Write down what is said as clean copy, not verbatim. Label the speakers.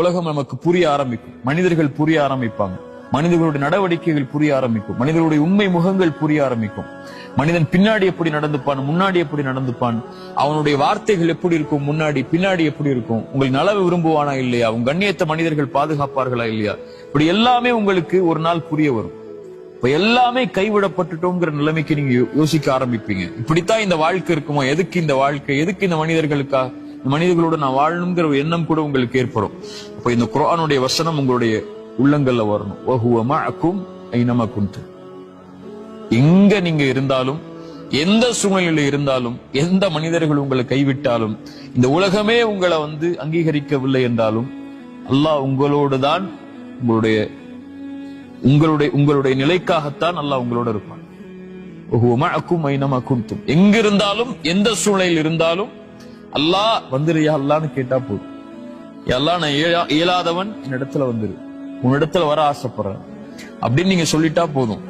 Speaker 1: உலகம் நமக்கு புரிய ஆரம்பிக்கும், மனிதர்கள் புரிய ஆரம்பிப்பாங்க, மனிதர்களுடைய நடவடிக்கைகள் புரிய ஆரம்பிக்கும், மனிதர்களுடைய உண்மை முகங்கள் புரிய ஆரம்பிக்கும். மனிதன் பின்னாடி எப்படி நடந்துப்பான், முன்னாடி எப்படி நடந்துப்பான், அவனுடைய வார்த்தைகள் எப்படி இருக்கும், முன்னாடி பின்னாடி எப்படி இருக்கும், உங்கள் நலவு விரும்புவானா இல்லையா, உங்க கண்ணியத்தை மனிதர்கள் பாதுகாப்பார்களா இல்லையா, இப்படி எல்லாமே உங்களுக்கு ஒரு நாள் புரிய வரும். இப்ப எல்லாமே கைவிடப்பட்டுட்டோங்கிற நிலைமைக்கு நீங்க யோசிக்க ஆரம்பிப்பீங்க. இப்படித்தான் இந்த வாழ்க்கை இருக்குமா, எதுக்கு இந்த வாழ்க்கை, எதுக்கு இந்த மனிதர்களுக்கா, இந்த மனிதர்களோட நான் வாழணுங்கிற ஒரு எண்ணம் கூட உங்களுக்கு ஏற்படும். அப்ப இந்த குர்ஆனுடைய வசனம் உங்களுடைய உள்ளங்கள்ல வரணும். வஹுவ மஅக்கும் ஐனமா குன்தும். எங்க நீங்க இருந்தாலும், எந்த சூழ்நிலையில இருந்தாலும், எந்த மனிதர்கள் உங்களை கைவிட்டாலும், இந்த உலகமே உங்களை அங்கீகரிக்கவில்லை என்றாலும், அல்லாஹ் உங்களோடுதான், உங்களுடைய நிலைக்காகத்தான் அல்லாஹ் உங்களோட இருப்பான். வஹுவ மஅக்கும் ஐனமா குன்தும். எங்க இருந்தாலும், எந்த சூழ்நிலையில் இருந்தாலும் அல்லாஹ் வந்துருயா அல்லான்னு கேட்டா போதும். அல்லாஹ் நான் இயலாதவன், என்னிடத்துல வந்துரு, உன்னிடத்துல வர ஆசைப்படுறேன் அப்படின்னு நீங்க சொல்லிட்டா போதும்.